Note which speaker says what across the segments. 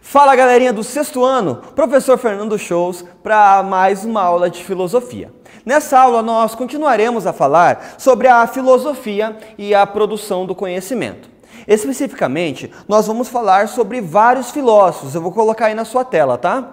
Speaker 1: Fala galerinha do sexto ano, professor Fernando Shows para mais uma aula de filosofia. Nessa aula nós continuaremos a falar sobre a filosofia e a produção do conhecimento. Especificamente, nós vamos falar sobre vários filósofos, eu vou colocar aí na sua tela, tá?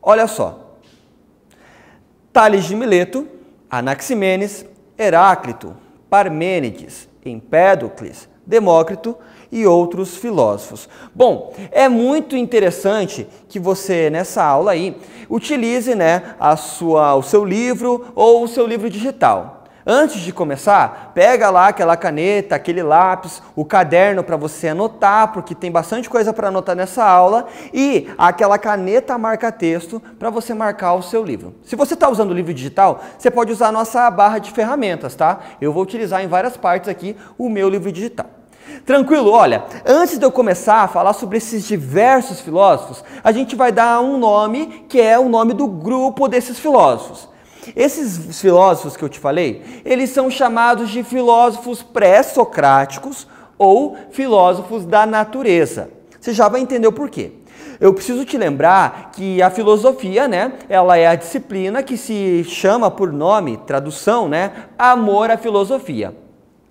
Speaker 1: Olha só, Tales de Mileto, Anaximenes, Heráclito, Parmênides, Empédocles, Demócrito e outros filósofos. Bom, é muito interessante que você, nessa aula aí, utilize o seu livro ou o seu livro digital. Antes de começar, pega lá aquela caneta, aquele lápis, o caderno para você anotar, porque tem bastante coisa para anotar nessa aula, e aquela caneta marca-texto para você marcar o seu livro. Se você está usando o livro digital, você pode usar a nossa barra de ferramentas, tá? Eu vou utilizar em várias partes aqui o meu livro digital. Tranquilo? Olha, antes de eu começar a falar sobre esses diversos filósofos, a gente vai dar um nome que é o nome do grupo desses filósofos. Esses filósofos que eu te falei, eles são chamados de filósofos pré-socráticos ou filósofos da natureza. Você já vai entender o porquê. Eu preciso te lembrar que a filosofia, ela é a disciplina que se chama por nome, tradução, amor à filosofia.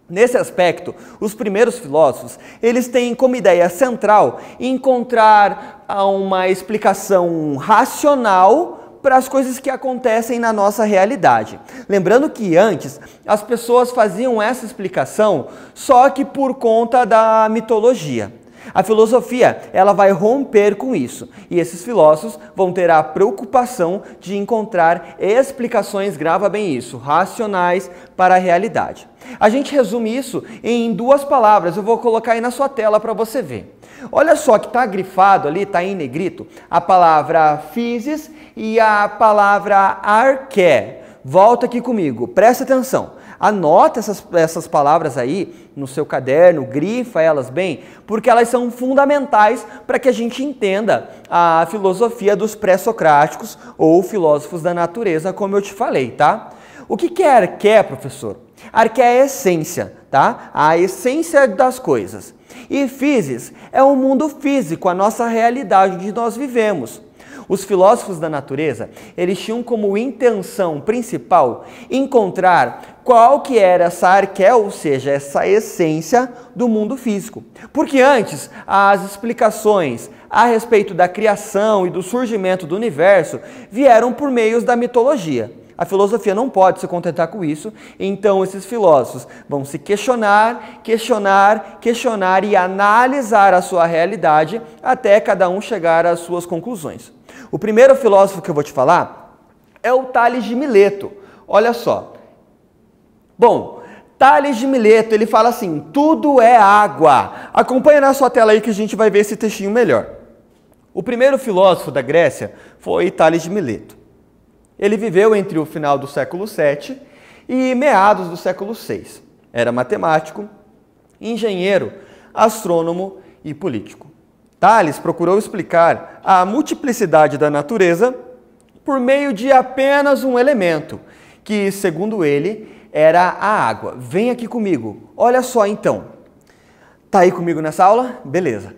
Speaker 1: Nesse aspecto, os primeiros filósofos, eles têm como ideia central encontrar uma explicação racional para as coisas que acontecem na nossa realidade. Lembrando que antes as pessoas faziam essa explicação só que por conta da mitologia. A filosofia, ela vai romper com isso, e esses filósofos vão ter a preocupação de encontrar explicações, grava bem isso, racionais para a realidade. A gente resume isso em duas palavras, eu vou colocar aí na sua tela para você ver. Olha só que está grifado ali, está em negrito, a palavra physis e a palavra arché. Volta aqui comigo, presta atenção. Anota essas palavras aí no seu caderno, grifa elas bem, porque elas são fundamentais para que a gente entenda a filosofia dos pré-socráticos ou filósofos da natureza, como eu te falei, tá? O que é arché, professor? Arché é a essência, tá? A essência das coisas. E physis é o mundo físico, a nossa realidade onde nós vivemos. Os filósofos da natureza, eles tinham como intenção principal encontrar qual que era essa arché, ou seja, essa essência do mundo físico. Porque antes, as explicações a respeito da criação e do surgimento do universo vieram por meios da mitologia. A filosofia não pode se contentar com isso, então esses filósofos vão se questionar e analisar a sua realidade até cada um chegar às suas conclusões. O primeiro filósofo que eu vou te falar é o Tales de Mileto. Olha só. Bom, Tales de Mileto, ele fala assim, tudo é água. Acompanha na sua tela aí que a gente vai ver esse textinho melhor. O primeiro filósofo da Grécia foi Tales de Mileto. Ele viveu entre o final do século VII e meados do século VI. Era matemático, engenheiro, astrônomo e político. Tales procurou explicar a multiplicidade da natureza por meio de apenas um elemento, que, segundo ele, era a água. Vem aqui comigo. Olha só então. Tá aí comigo nessa aula? Beleza.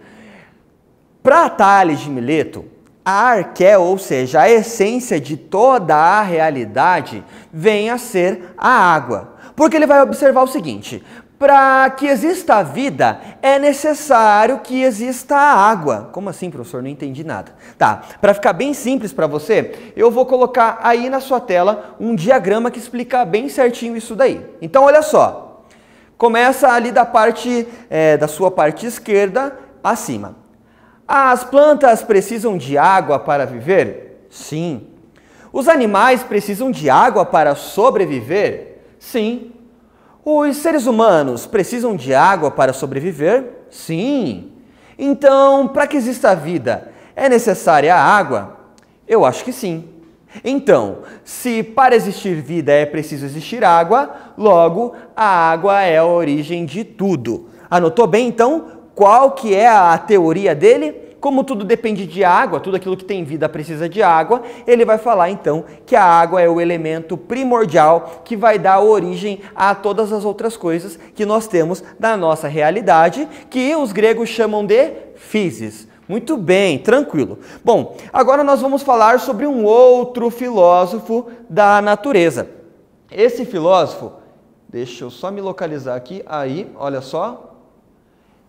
Speaker 1: Para Tales de Mileto, a arché, ou seja, a essência de toda a realidade, vem a ser a água. Porque ele vai observar o seguinte, para que exista a vida, é necessário que exista a água. Como assim, professor? Não entendi nada. Tá, para ficar bem simples para você, eu vou colocar aí na sua tela um diagrama que explica bem certinho isso daí. Então, olha só. Começa ali da sua parte esquerda acima. As plantas precisam de água para viver? Sim. Os animais precisam de água para sobreviver? Sim. Os seres humanos precisam de água para sobreviver? Sim. Então, para que exista vida, é necessária a água? Eu acho que sim. Então, se para existir vida é preciso existir água, logo a água é a origem de tudo. Anotou bem, então, qual que é a teoria dele? Como tudo depende de água, tudo aquilo que tem vida precisa de água, ele vai falar então que a água é o elemento primordial que vai dar origem a todas as outras coisas que nós temos na nossa realidade, que os gregos chamam de physis. Muito bem, tranquilo. Bom, agora nós vamos falar sobre um outro filósofo da natureza. Esse filósofo, deixa eu só me localizar aqui, aí, olha só.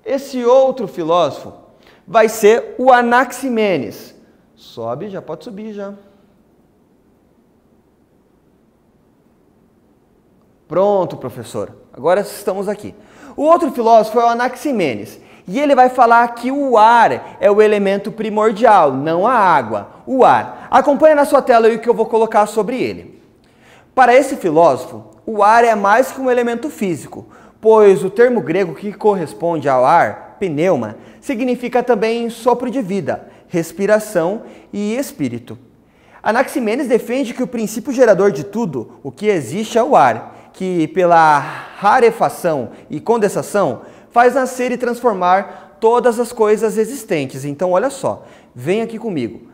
Speaker 1: Esse outro filósofo vai ser o Anaximenes. Sobe, já pode subir já. Pronto, professor. Agora estamos aqui. O outro filósofo é o Anaximenes. E ele vai falar que o ar é o elemento primordial, não a água, o ar. Acompanha na sua tela aí o que eu vou colocar sobre ele. Para esse filósofo, o ar é mais que um elemento físico, pois o termo grego que corresponde ao ar, pneuma, significa também sopro de vida, respiração e espírito. Anaximenes defende que o princípio gerador de tudo, o que existe, é o ar, que pela rarefação e condensação faz nascer e transformar todas as coisas existentes. Então, olha só, vem aqui comigo.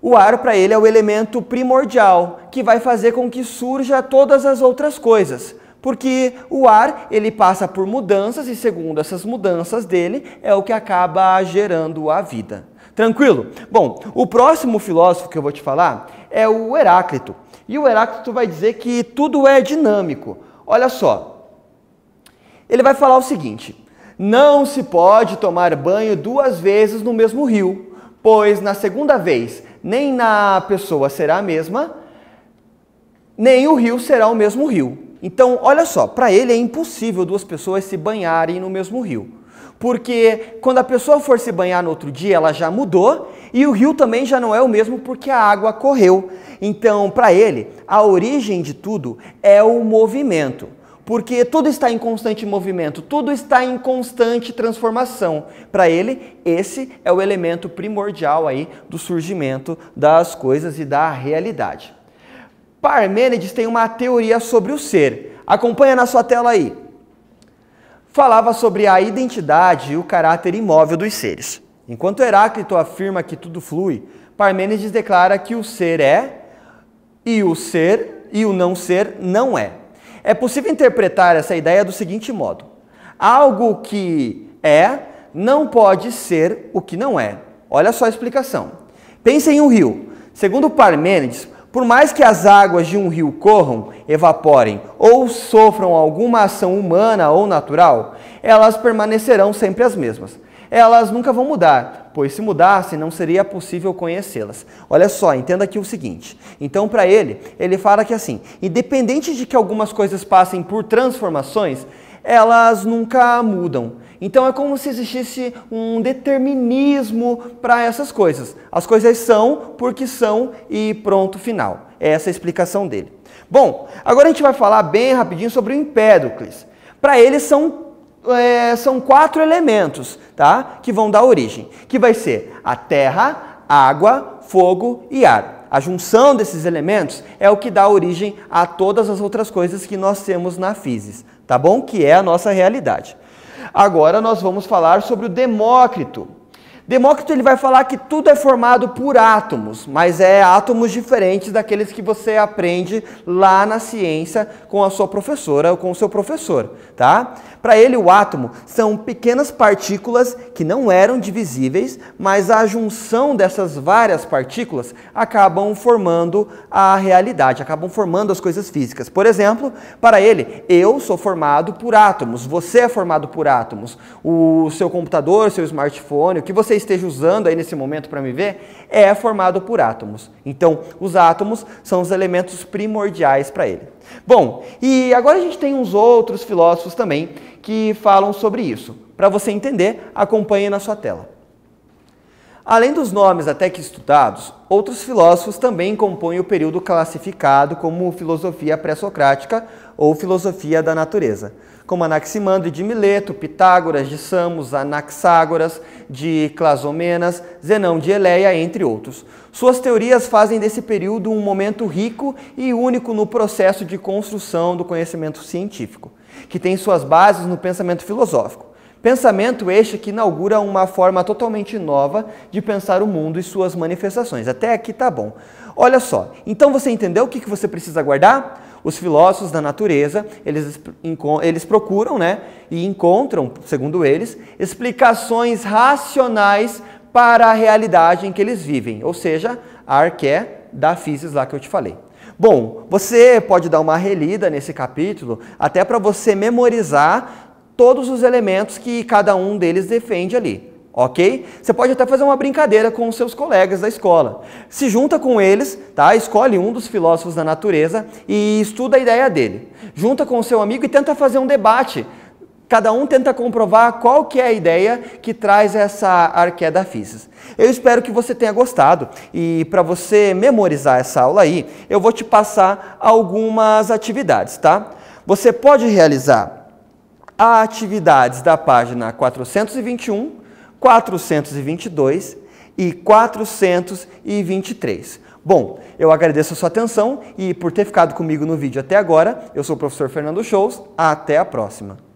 Speaker 1: O ar, para ele, é o elemento primordial, que vai fazer com que surja todas as outras coisas. Porque o ar, ele passa por mudanças e, segundo essas mudanças dele, é o que acaba gerando a vida. Tranquilo? Bom, o próximo filósofo que eu vou te falar é o Heráclito. E o Heráclito vai dizer que tudo é dinâmico. Olha só, ele vai falar o seguinte: não se pode tomar banho 2 vezes no mesmo rio, pois na segunda vez nem na pessoa será a mesma, nem o rio será o mesmo rio. Então, olha só, para ele é impossível 2 pessoas se banharem no mesmo rio. Porque quando a pessoa for se banhar no outro dia, ela já mudou e o rio também já não é o mesmo porque a água correu. Então, para ele, a origem de tudo é o movimento. Porque tudo está em constante movimento, tudo está em constante transformação. Para ele, esse é o elemento primordial aí do surgimento das coisas e da realidade. Parmênides tem uma teoria sobre o ser. Acompanha na sua tela aí. Falava sobre a identidade e o caráter imóvel dos seres. Enquanto Heráclito afirma que tudo flui, Parmênides declara que o ser é e o não ser não é. É possível interpretar essa ideia do seguinte modo: algo que é não pode ser o que não é. Olha só a explicação. Pense em um rio. Segundo Parmênides, por mais que as águas de um rio corram, evaporem ou sofram alguma ação humana ou natural, elas permanecerão sempre as mesmas. Elas nunca vão mudar, pois se mudassem não seria possível conhecê-las. Olha só, entenda aqui o seguinte. Então, para ele fala que assim, independente de que algumas coisas passem por transformações, elas nunca mudam. Então é como se existisse um determinismo para essas coisas. As coisas são porque são e pronto, final. É essa a explicação dele. Bom, agora a gente vai falar bem rapidinho sobre o Empédocles. Para ele são 4 elementos, tá? Que vão dar origem, que vai ser a terra, água, fogo e ar. A junção desses elementos é o que dá origem a todas as outras coisas que nós temos na física, tá bom? Que é a nossa realidade. Agora nós vamos falar sobre o Demócrito. Demócrito ele vai falar que tudo é formado por átomos, mas é átomos diferentes daqueles que você aprende lá na ciência com a sua professora ou com o seu professor, tá? Para ele o átomo são pequenas partículas que não eram divisíveis, mas a junção dessas várias partículas acabam formando a realidade, acabam formando as coisas físicas. Por exemplo, para ele, eu sou formado por átomos, você é formado por átomos, o seu computador, seu smartphone, o que você esteja usando aí nesse momento para me ver, é formado por átomos. Então, os átomos são os elementos primordiais para ele. Bom, e agora a gente tem uns outros filósofos também que falam sobre isso. Para você entender, acompanhe na sua tela. Além dos nomes até que estudados, outros filósofos também compõem o período classificado como filosofia pré-socrática ou filosofia da natureza, como Anaximandro de Mileto, Pitágoras de Samos, Anaxágoras de Clazomenas, Zenão de Eleia, entre outros. Suas teorias fazem desse período um momento rico e único no processo de construção do conhecimento científico, que tem suas bases no pensamento filosófico. Pensamento este que inaugura uma forma totalmente nova de pensar o mundo e suas manifestações. Até aqui tá bom. Olha só, então você entendeu o que você precisa guardar? Os filósofos da natureza, eles procuram, né, e encontram, segundo eles, explicações racionais para a realidade em que eles vivem, ou seja, a arqué da physis lá que eu te falei. Bom, você pode dar uma relida nesse capítulo, até para você memorizar todos os elementos que cada um deles defende ali, ok? Você pode até fazer uma brincadeira com os seus colegas da escola. Se junta com eles, tá? Escolhe um dos filósofos da natureza e estuda a ideia dele. Junta com o seu amigo e tenta fazer um debate. Cada um tenta comprovar qual que é a ideia que traz essa arqué da physis. Eu espero que você tenha gostado e para você memorizar essa aula aí, eu vou te passar algumas atividades, tá? Você pode realizar atividades da página 421, 422 e 423. Bom, eu agradeço a sua atenção e por ter ficado comigo no vídeo até agora. Eu sou o professor Fernando Shows. Até a próxima.